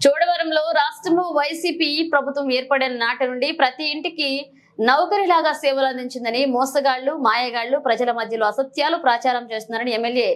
చోడవరంలో రాష్ట్రంలో వైసీపీ ప్రభుత్వం ఏర్పడిన నాటి నుండి ప్రతి ఇంటికి నౌకరిలాగా సేవలు అందించిందని మోసగాళ్లు మాయగాళ్లు ప్రజల మధ్యలో అసత్యాలు ప్రచారం చేస్తున్నారని ఎమ్మెల్యే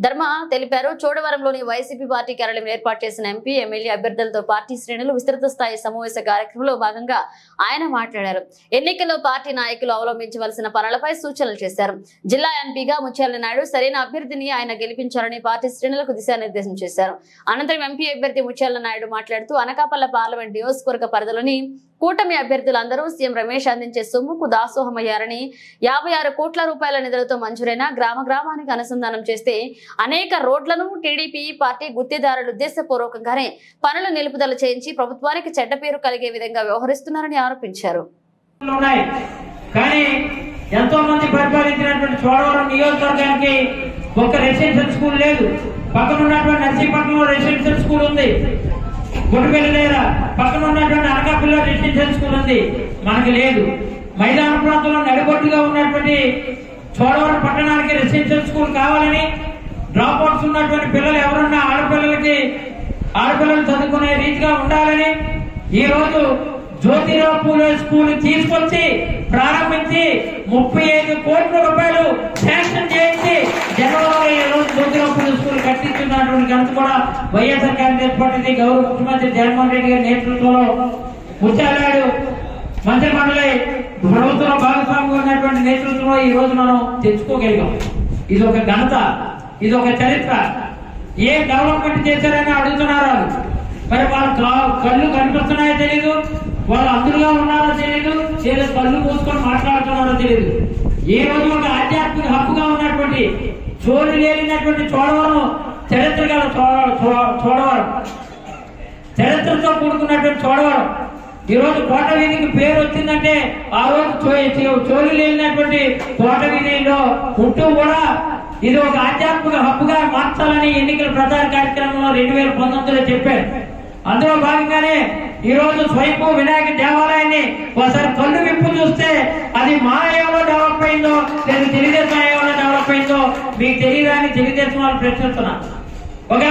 ధర్మ తెలిపారు. చోడవరంలోని వైసీపీ పార్టీ కార్యాలయం ఏర్పాటు చేసిన ఎంపీ ఎమ్మెల్యే అభ్యర్థులతో పార్టీ శ్రేణులు విస్తృత స్థాయి సమావేశ కార్యక్రమంలో భాగంగా ఆయన మాట్లాడారు. ఎన్నికల్లో పార్టీ నాయకులు అవలంబించవలసిన పనులపై సూచనలు చేశారు. జిల్లా ఎంపీగా ముత్యాల నాయుడు సరైన అభ్యర్థిని ఆయన గెలిపించాలని పార్టీ శ్రేణులకు దిశానిర్దేశం చేశారు. అనంతరం ఎంపీ అభ్యర్థి ముత్యాల నాయుడు మాట్లాడుతూ అనకాపల్లి పార్లమెంట్ నియోజకవర్గ పరిధిలోని కూటమి అభ్యర్థులందరూ సీఎం రమేష్ అందించే సొమ్ముకు దాసోహమయ్యారని 56 కోట్ల రూపాయల నిధులతో మంజూరైన గ్రామానికి అనుసంధానం చేస్తే అనేక రోడ్లను టీడీపీ పార్టీ గుత్తేదారులు ఉద్దేశపూర్వకంగానే పనులు నిలుపుదల చేయించి ప్రభుత్వానికి చెడ్డ పేరు కలిగే విధంగా వ్యవహరిస్తున్నారని ఆరోపించారు. ఎంతో మంది పరిపాలించినటువంటి చోడవరం నియోజకవర్గానికి ఒక రెసిడెన్షియల్ స్కూల్ లేదు. పక్కన ఉన్నటువంటి నర్సీపట్నంలో రెసిడెన్షియల్ స్కూల్ ఉంది. గుడిపెల్లిలేరా పక్కన ఉన్నటువంటి అనకాపల్లిలో రెసిడెన్షియల్ స్కూల్ ఉంది, మనకి లేదు. మైదాన ప్రాంతంలో నడిబొట్టుగా ఉన్నటువంటి చోడవరం పట్టణానికి రెసిడెన్షియల్ స్కూల్ కావాలని డ్రాప్ అవుట్స్ ఉన్నటువంటి పిల్లలు ఎవరన్నా ఆడపిల్లలు చదువుకునే రీతిగా ఉండాలని ఈ రోజు జ్యోతిరావు పూలే స్కూల్ తీసుకొచ్చి ప్రారంభించి 35 కోట్ల రూపాయలు శాంక్షన్ చేయించి జనవరిలో ఈ రోజు జ్యోతిరావు పూలే స్కూల్ కట్టించున్నటువంటి ఘనత కూడా వైఎస్ఆర్ కాంగ్రెస్ పార్టీ గౌరవ ముఖ్యమంత్రి జగన్మోహన్ రెడ్డి గారి నేతృత్వంలో ముత్యాలనాయుడు మంత్రి మండలి ప్రభుత్వంలో భాగస్వామిగా ఉన్నటువంటి నేతృత్వంలో ఈ రోజు మనం తెచ్చుకోగలిగాం. ఇది ఒక ఘనత, ఇది ఒక చరిత్ర. ఏ డెవలప్మెంట్ చేశారని అడుగుతున్నారు. మరి వాళ్ళ కళ్ళు కనిపిస్తున్నాయో తెలీదు, వాళ్ళు అందులో ఉన్నారో తెలీదు, లేదా కళ్ళు మూసుకొని మాట్లాడుతున్నారో తెలీదు. ఈ రోజు ఒక ఆధ్యాత్మిక హక్కుగా ఉన్నటువంటి చోటు లేనటువంటి చోడవరం చరిత్ర గల చోడవరం, చరిత్రతో కూడుకున్నటువంటి చోడవరం ఈ రోజు కోట వీధికి పేరు వచ్చిందంటే ఆ రోజు చోటు లేనటువంటి కోట వీధిలో ఉంటూ కూడా ఇది ఒక ఆధ్యాత్మిక హక్కుగా మార్చాలని ఎన్నికల ప్రచార కార్యక్రమంలో 2019లో చెప్పారు. అందులో భాగంగానే ఈ రోజు స్వయంభూ వినాయక దేవాలయాన్ని ఒకసారి కళ్ళు విప్పు చూస్తే అది మా హయాంలో డెవలప్ అయిందో లేదా తెలుగుదేశం హయాంలో డెవలప్ అయిందో మీకు తెలియదని తెలుగుదేశం వాళ్ళు ప్రశ్నిస్తున్నా. ఒక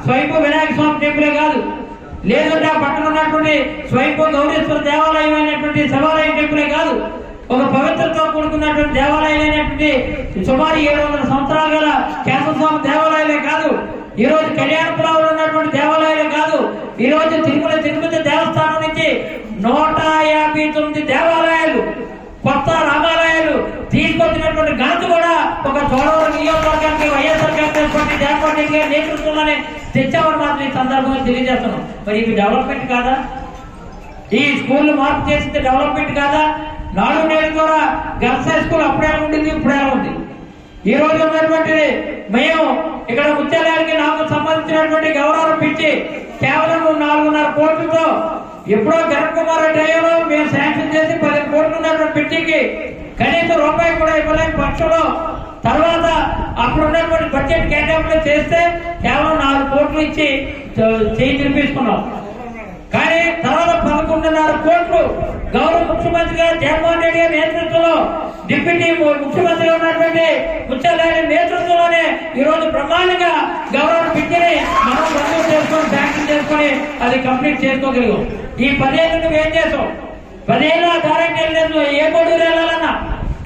స్వయంభూ వినాయక స్వామి టెంపులే కాదు, లేదంటే ఆ పక్కన ఉన్నటువంటి స్వయంభూ గౌరీశ్వర దేవాలయం అయినటువంటి శివాలయం టెంపులే కాదు, ఒక పవిత్రతో కూడుకున్నటువంటి దేవాలయం అయినటువంటి సుమారు 700 సంవత్సరాలు గల కేశవ స్వామి దేవాలయాలే కాదు, ఈ రోజు కళ్యాణపురంలో ఉన్నటువంటి దేవాలయాలే కాదు, ఈ రోజు తిరుపతి దేవస్థానం నుంచి 159 దేవాలయాలు కొత్త రామాలయాలు తీసుకొచ్చినటువంటి ఘనత కూడా ఒక చోడవరం నియోజకవర్గానికి వైఎస్ఆర్ కాంగ్రెస్ పార్టీ జగన్మోహన్ రెడ్డి గారి నేతృత్వంలోనే తెచ్చామని మాత్రం ఈ సందర్భంగా తెలియజేస్తున్నాం. మరి ఇవి డెవలప్మెంట్ కాదా? ఈ స్కూల్ మార్పు చేసింది డెవలప్మెంట్ కాదా? 4 నేడు ద్వారా గర్ల్స్ హై స్కూల్ అప్పుడే ఉంటుంది, ఇప్పుడే ఉంది. ఈ రోజు ఉన్నటువంటి మేము ఇక్కడ ముత్యాలయానికి నాకు సంబంధించినటువంటి గౌరవం పెంచి కేవలం 4.5 కోట్లతో ఎప్పుడో జగన్ కుమార్ రెడ్డి అయ్యారో మేము శాంక్షన్ చేసి 10 కోట్లు ఉన్నటువంటి పెట్టికి కనీసం రూపాయి కూడా ఇవ్వలేని పక్షంలో తర్వాత అప్పుడు ఉన్నటువంటి బడ్జెట్ కేటాయింపులు చేస్తే కేవలం 4 కోట్లు ఇచ్చి చేయి తినిపించుకున్నాం. కానీ తర్వాత 11.5 కోట్లు గౌరవ ముఖ్యమంత్రి గారు జగన్మోహన్ రెడ్డి గారి నేతృత్వంలో డిప్యూటీ ముఖ్యమంత్రి ఉన్నటువంటి ముత్యాలనాయుడు నేతృత్వంలోనే ఈ రోజు బ్రహ్మాండంగా గౌరవ పింఛని మనం మంజూరు చేసుకొని శాంక్షన్ చేసుకొని అది కంప్లీట్ చేసుకోగలిగాం. ఈ 10 ఏళ్ళు నువ్వు ఏం చేసావు? 10 ఏళ్ళు ఆ దారానికి వెళ్ళలేదు. ఏ కోడూరు వెళ్ళాలన్నా,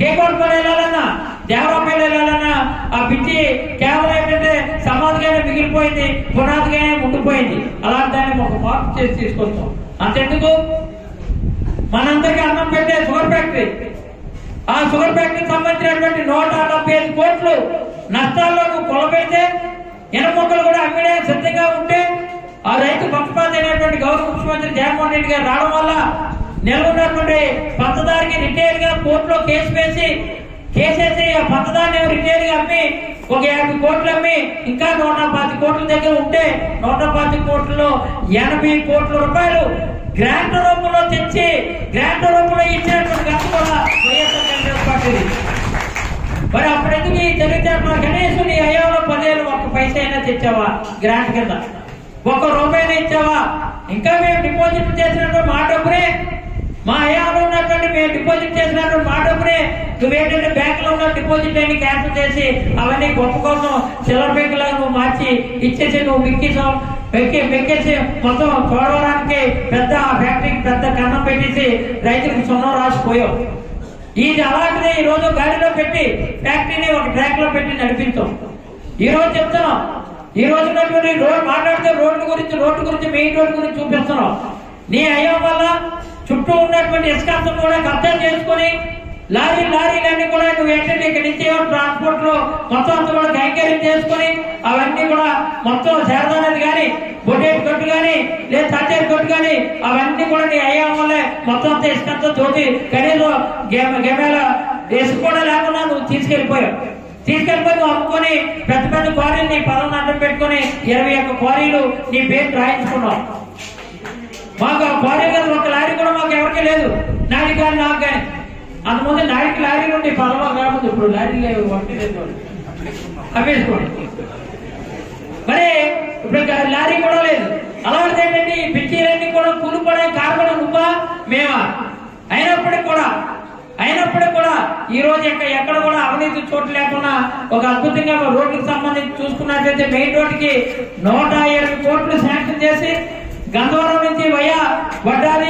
కేకోటపల్లి వెళ్ళాలన్నా, దేవరాపల్లి వెళ్ళాలన్నా ఆ పిచ్చి కేవలం ఏంటంటే సమాధిగానే మిగిలిపోయింది, పునాదిగానే ఉండిపోయింది. అలాంటి దాన్ని ఒక మార్పు చేసి తీసుకొస్తాం. అంతెందుకు మనందరికీ అన్నం పెట్టే షుగర్ ఫ్యాక్టరీ, ఆ షుగర్ ఫ్యాక్టరీకి సంబంధించినటువంటి 175 కోట్లు నష్టాల్లో నువ్వు కొలబెడితే ఎనమొక్కలు కూడా అమ్మిడే సిద్ధంగా ఉంటే ఆ రైతు పక్షపాతి అయినటువంటి గౌరవ ముఖ్యమంత్రి జగన్మోహన్ రెడ్డి గారు రావడం వల్ల నెలకొన్నటువంటి పంచదారికి రిటైల్ గా కోర్టులో కేసేసి ఆ పంచదారిని రిటైల్ గా అమ్మి ఒక 50 కోట్లు అమ్మి ఇంకా 125 కోట్ల దగ్గర ఉంటే 125 కోట్లలో 80 కోట్ల రూపాయలు గ్రాంట్ రూపంలో తెచ్చి గ్రాంట్ రూపంలో ఇచ్చినటువంటి ఘనత కూడా వైఎస్ఆర్ కాంగ్రెస్ పార్టీ. మరి అప్పుడెందుకు ఈ తెలివితేటలు? కనీసం నీ హయాంలో 10 ఏళ్ళు 1 పైసా అయినా తెచ్చావా? గ్రాంట్ కింద 1 రూపాయలు ఇచ్చావా? ఇంకా మేము డిపాజిట్ చేసినటువంటి మా డబ్బునే, మా హయాంలో ఉన్నటువంటి మేము డిపాజిట్ చేసినటువంటి మా డబ్బునే నువ్వేంటంటే బ్యాంకులో ఉన్న డిపాజిట్ అన్ని క్యాన్సిల్ చేసి అవన్నీ గొప్ప కోసం చిల్లర బ్యాంకులా నువ్వు మార్చి ఇచ్చేసి నువ్వు మిక్కిసావు. పెక్కేసి మొత్తం చూడడానికి పెద్ద ఫ్యాక్టరీకి పెద్ద కన్నం పెట్టేసి రైతులకు సున్నం రాసిపోయాం. ఇది అలాంటిదే ఈ రోజు గాడిలో పెట్టి ఫ్యాక్టరీని ఒక ట్రాక్ లో పెట్టి నడిపించాం. ఈ రోజు చెప్తున్నాం, ఈ రోజు రోడ్ మాట్లాడితే రోడ్డు గురించి మెయిన్ రోడ్డు గురించి చూపిస్తున్నాం. నీ అయ్యం వల్ల చుట్టూ ఉన్నటువంటి ఇసుకంతం కూడా కబ్జా చేసుకుని లారీలన్నీ కూడా నువ్వు ఏంటంటే ఇక్కడి నుంచి ట్రాన్స్పోర్ట్ లో మొత్తం అంతా కూడా కైంకర్యం చేసుకుని అవన్నీ కూడా మొత్తం శారదానది కానీ బొడ్డేటి కొట్టు కానీ లేదా తాటేటి కొట్టు కానీ అవన్నీ కూడా నీ అయ్యం వల్లే మొత్తం అంతా ఇసుకంతా తోటి కనీసం గెమేల ఇసుక కూడా లేకుండా నువ్వు తీసుకెళ్లిపోయి నువ్వు అమ్ముకొని పెద్ద పెద్ద క్వారీలు నీ పదం అడ్డం పెట్టుకుని 21 క్వారీలు నీ పేరు రాయించుకున్నావు. మాకు ఆ క్వారీ మీద ఒక లారీ కూడా మాకు ఎవరికీ లేదు, నాది కానీ నాకు కానీ. అంతకుముందు నాడికి లారీ నుండి 10 కాకపోతే ఇప్పుడు లారీ లేవు, ఒకటి లేదు అమ్మేసుకోండి. మరి ఇప్పుడు లారీ కూడా లేదు. అలాంటిది ఏంటంటే ఈ పిచ్చీలన్నీ కూడా కూలిపడే కారణం నువ్వా మేమా? అయినప్పటికీ కూడా ఈ రోజు ఎక్కడ కూడా అవినీతి చోటు లేకుండా ఒక అద్భుతంగా రోడ్లకు సంబంధించి చూసుకున్నట్లయితే మెయిన్ రోడ్డుకి 107 కోట్లు శాంక్షన్ చేసి గంధవరం నుంచి వడ్డాది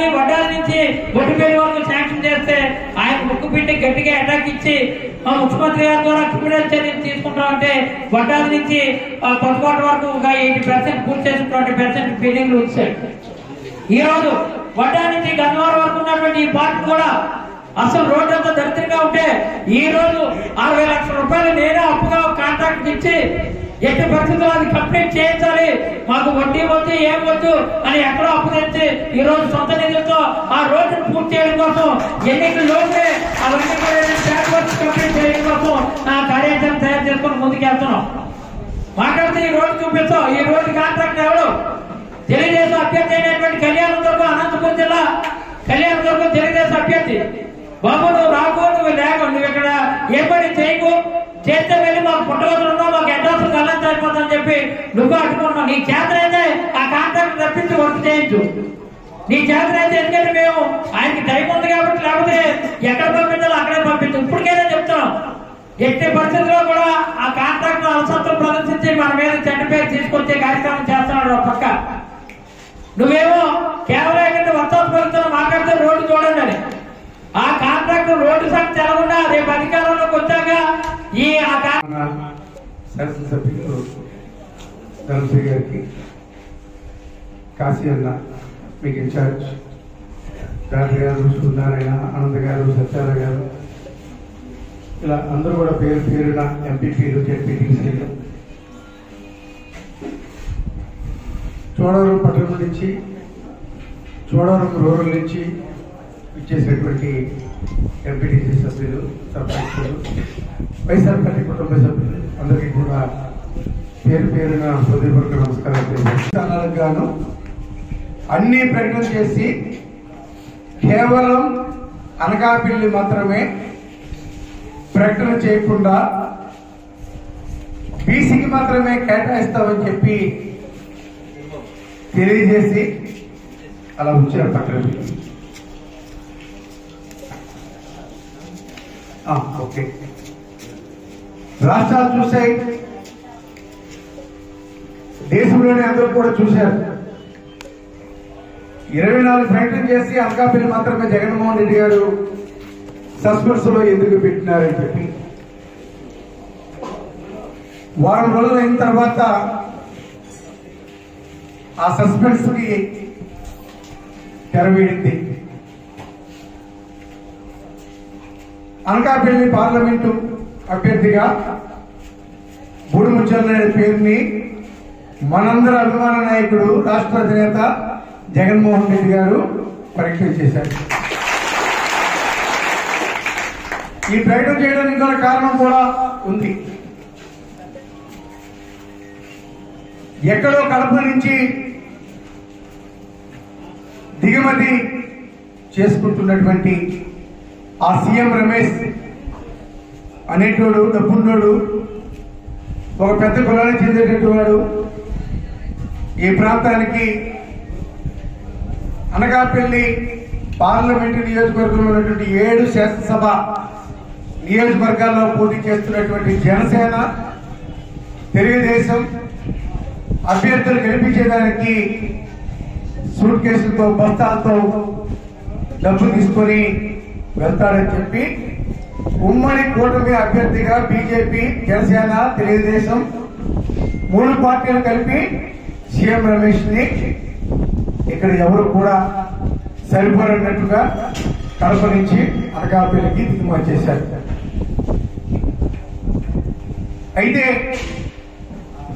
నుంచి బొట్టిపల్లి వరకు శాంక్షన్ చేస్తే ఆయన ముక్కు పిండి గట్టిగా అటాక్ ఇచ్చి మా ముఖ్యమంత్రి గారి ద్వారా క్రిమినల్ చర్యలు తీసుకుంటామంటే వడ్డాది నుంచి కొత్తకోట వరకు ఒక 80% పూర్తి చేసి 20% ఫీలింగ్లు వచ్చాయి. ఈ రోజు వడ్డా నుంచి గంధవరం వరకు ఉన్నటువంటి ఈ పార్టీ కూడా అసలు రోడ్డు అంతా దరిద్రంగా ఉంటే ఈ రోజు 60 లక్షల రూపాయలు నేనే అప్పుగా కాంట్రాక్ట్ ఇచ్చి ఎట్టి పరిస్థితుల్లో అది కంప్లీట్ చేయించాలి, మాకు వడ్డీ వద్దు ఏం వద్దు అని ఎక్కడో అప్పు తెచ్చి ఈ రోజు సొంత నిధులతో ఆ రోడ్డును పూర్తి చేయడం కోసం ఎన్నికల లోపే అవన్నీ కంప్లీట్ చేయడం కోసం ఆ కార్యాచరణ తయారు చేసుకుని ముందుకెళ్తున్నాం. మాట్లాడితే ఈ రోడ్డు చూపిస్తాం. ఈ రోడ్డు కాంట్రాక్ట్ ఎవరు? తెలుగుదేశం అభ్యర్థి అయినటువంటి కళ్యాణదుర్గం, అనంతపురం జిల్లా కళ్యాణదుర్గం తెలుగుదేశం అభ్యర్థి. బాబు నువ్వు రాకు, నువ్వు లేకు, నువ్వు ఇక్కడ ఏ పని చేయకు, చేస్తే వెళ్ళి మాకు పుట్టగదులున్నా మాకు అడ్రస్ కళ్ళంతా అయిపోతుందని చెప్పి నువ్వు అట్టుకున్నావు. నీ చేతనైతే ఆ కాంట్రాక్ట్ రప్పించి వర్క్ చేయించు. నీ చేతనైతే ఎందుకంటే మేము ఆయనకి టైం ఉంది కాబట్టి, లేకపోతే ఎక్కడ పంపించాలో అక్కడే పంపించు. ఇప్పటికైనా చెప్తున్నాం, ఎట్టి పరిస్థితుల్లో కూడా ఆ కాంట్రాక్ట్ అలసత్వం ప్రదర్శించి మన మీద చెడ్డ పేరు తీసుకొచ్చే కార్యక్రమం చేస్తున్నాడు. ఒక పక్క నువ్వేమో కేవలం ఏంటంటే వర్తాలు మాట్లాడితే రోడ్డు చూడండి అని. ఆ కాంట్రాక్ట్ రోడ్డు సంఖ్య తెలకుండా రేపు అధికారంలోకి వచ్చాక శాసనసభ్యులు ధనశ్రీ గారికి, కాశీ అన్న మీకు ఇన్ఛార్జ్, రాజు గారు, సూర్యనారాయణ, ఆనంద్ గారు, సత్యారాయణ గారు, ఇలా అందరూ కూడా పేరున ఎంపీపీలు, జెడ్పీటీసీలు, చోడవరం పట్టణం నుంచి, చోడవరం రూరల్ నుంచి ఇచ్చేసినటువంటి ఎంపీటీసీ సభ్యులు, సర్పంచులు, వైఎస్ఆర్ పార్టీ కుటుంబ సభ్యులు అందరికీ కూడా పేరున హృదయపూర్వక నమస్కారం తెలియజేస్తున్నాను. గాను అన్ని ప్రకటన చేసి కేవలం అనకాపల్లి మాత్రమే ప్రకటన చేయకుండా బీసీకి మాత్రమే కేటాయిస్తామని చెప్పి తెలియజేసి అలా ఉంచారు పక్కన. ఓకే, రాష్ట్రాలు చూసాయి, దేశంలోనే అందరూ కూడా చూశారు. 24 ప్రకటన చేసి అనకాపల్లి మాత్రమే జగన్మోహన్ రెడ్డి గారు సస్పెన్స్ లో ఎందుకు పెట్టినారని చెప్పి వారం రోజులు అయిన తర్వాత ఆ సస్పెన్స్ కి తెరవేడింది. అనకాపల్లి పార్లమెంటు అభ్యర్థిగా బూడిముచ్చన్న పేరుని మనందరి అభిమాన నాయకుడు, రాష్ట్ర అధినేత జగన్మోహన్ రెడ్డి గారు ప్రకటన చేశారు. ఈ ప్రకటన చేయడానికి గల కారణం కూడా ఉంది. ఎక్కడో కడప నుంచి దిగుమతి చేసుకుంటున్నటువంటి ఆ సీఎం రమేష్ అనేటోడు, డబ్బున్నోడు, ఒక పెద్ద కులానికి చెందేటట్టు వాడు ఈ ప్రాంతానికి అనకాపల్లి పార్లమెంటు నియోజకవర్గంలో ఉన్నటువంటి 7 శాసనసభ నియోజకవర్గాల్లో పోటీ చేస్తున్నటువంటి జనసేన, తెలుగుదేశం, అభ్యర్థులు గెలిపించేదానికి సూట్ కేసులతో బస్తాలతో డబ్బు తీసుకొని వెళ్తాడని చెప్పి ఉమ్మడి కూటమి అభ్యర్థిగా బీజేపీ, జనసేన, తెలుగుదేశం 3 పార్టీలు కలిపి సీఎం రమేష్ ని ఇక్కడ ఎవరు కూడా సరిపడినట్టుగా కడప నుంచి అనకాపల్లికి దిగుమతి చేశారు. అయితే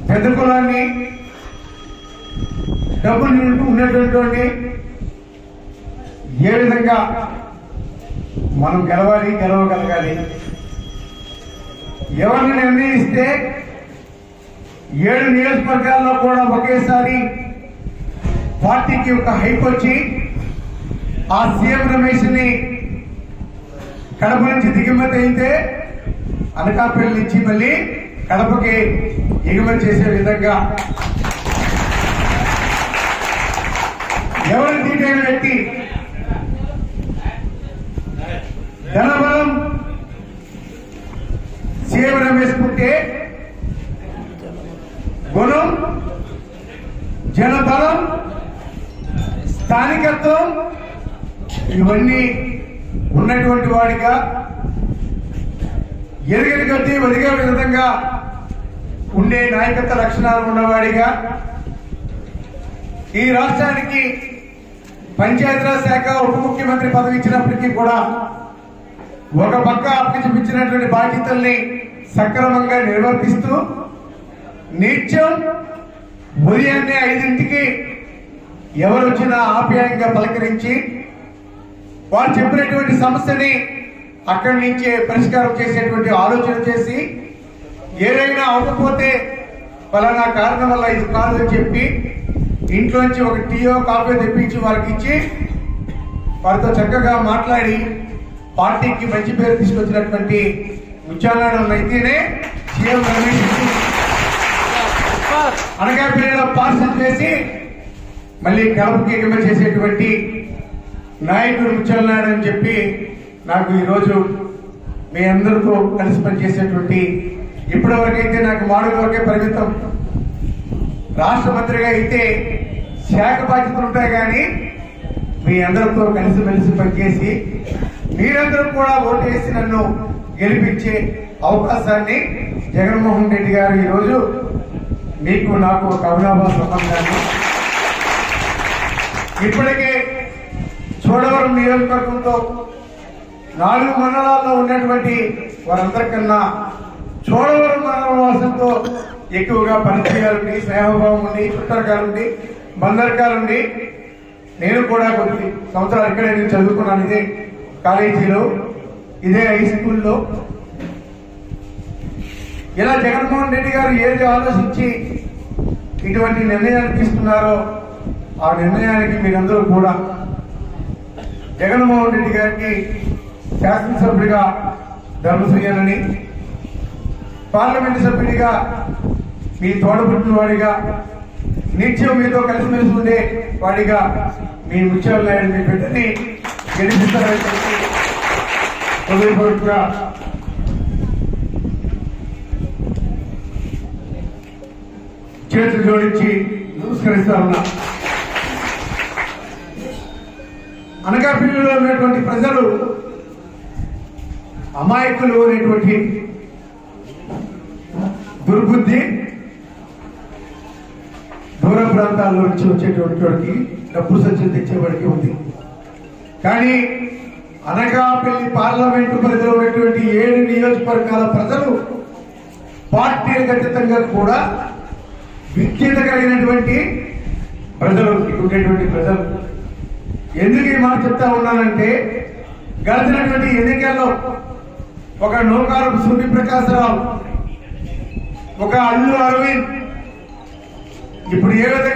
పెద్ద కులాన్ని డబ్బులు ఉన్నటువంటి ఏ విధంగా మనం గెలవగలగాలి, ఎవరిని నిర్ణయిస్తే 7 నియోజకవర్గాల్లో కూడా ఒకేసారి పార్టీకి ఒక హైప్ వచ్చి ఆ సీఎం రమేష్ ని కడప నుంచి దిగుమతి అయితే అనకాపల్లి నుంచి మళ్ళీ కడపకి ఎగుమతి చేసే విధంగా ఎవరిని తీటైన వ్యక్తి ధనబలం సీఎం రమేష్ పుట్టే గుణం, జనబలం, స్థానికత్వం ఇవన్నీ ఉన్నటువంటి వాడిగా ఎరగని కొద్దీ ఒదిగే విధంగా ఉండే నాయకత్వ లక్షణాలు ఉన్నవాడిగా ఈ రాష్ట్రానికి పంచాయతీరాజ్ శాఖ ఉప ముఖ్యమంత్రి పదవి ఇచ్చినప్పటికీ కూడా ఒక పక్క అప్పగించినటువంటి బాధ్యతల్ని సక్రమంగా నిర్వర్తిస్తూ నిత్యం ఉదయాన్నే 5ంటికి ఎవరు వచ్చినా ఆప్యాయంగా పలకరించి వారు చెప్పినటువంటి సమస్యని అక్కడి నుంచే పరిష్కారం చేసేటువంటి ఆలోచన చేసి ఏదైనా అవ్వకపోతే ఫలానా కారణం వల్ల ఇది కాదు అని చెప్పి ఇంట్లోంచి ఒక టీయో కాఫీ తెప్పించి వారికి ఇచ్చి వారితో చక్కగా మాట్లాడి పార్టీకి మంచి పేరు తీసుకొచ్చినటువంటి ముత్యాలనాయుడు అయితేనే సీఎం రమేష్ అనకాపల్లిలో పార్సల్ చేసి మళ్ళీ కడపకి ఎగుమతి చేసేటువంటి నాయకుడు ముత్యాలనాయుడు అని చెప్పి నాకు ఈరోజు మీ అందరితో కలిసి పనిచేసేటువంటి ఇప్పటి వరకైతే నాకు మాడుగుల వరకే పరిమితం. రాష్ట్ర మంత్రిగా అయితే శాఖ బాధ్యతలు ఉంటాయి కానీ మీ అందరితో కలిసిమెలిసి పనిచేసి మీరందరూ కూడా ఓటేసి నన్ను గెలిపించే అవకాశాన్ని జగన్మోహన్ రెడ్డి గారు ఈరోజు మీకు నాకు ఒక అవినాభావ సంబంధాన్ని ఇప్పటికే చోడవరం నియోజకవర్గంతో 4 మండలాల్లో ఉన్నటువంటి వారందరికన్నా చోడవరం మండల వాసులతో ఎక్కువగా పరిచయాలుండి, స్నేహభావం ఉండి, చుట్టరకాలుండి, బందరకాలుండి నేను కూడా కొన్ని సంవత్సరాలు ఇక్కడే నేను చదువుకున్నాను. ఇదే కాలేజీలో, ఇదే హై స్కూల్లో. ఇలా జగన్మోహన్ రెడ్డి గారు ఏది ఆలోచించి ఇటువంటి నిర్ణయాలు తీసుకున్నారో ఆ నిర్ణయానికి మీరందరూ కూడా జగన్మోహన్ రెడ్డి గారికి శాసనసభ్యుడిగా ధర్మశ్రీయాలని, పార్లమెంటు సభ్యుడిగా మీ తోడబుట్టిన వాడిగా, నిత్యం మీతో కలిసిమెలిసి ఉండే వాడిగా మీ ముత్యాలనాయుడు మీ బిడ్డని గెలిపిస్తారని చెప్పి హృదయపూర్వకంగా చేతులు జోడించి నమస్కరిస్తా ఉన్నా. అనకాపల్లిలో ఉన్నటువంటి ప్రజలు అమాయకులు అనేటువంటి దుర్బుద్ధి దూర ప్రాంతాల్లో నుంచి వచ్చేటువంటి వాడికి, డబ్బు సంచులు తెచ్చేవాడికి ఉంది. కానీ అనకాపల్లి పార్లమెంటు పరిధిలో ఉన్నటువంటి 7 నియోజకవర్గాల ప్రజలు పార్టీలకు అతీతంగా కూడా విజ్ఞత కలిగినటువంటి ప్రజలు, ఉండేటువంటి ప్రజలు. ఎందుకు ఈ మాట చెప్తా ఉన్నానంటే గడిచినటువంటి ఎన్నికల్లో ఒక నూకారపు సూర్యప్రకాశరావు, ఒక అల్లు అరవింద్ ఇప్పుడు ఏ విధంగా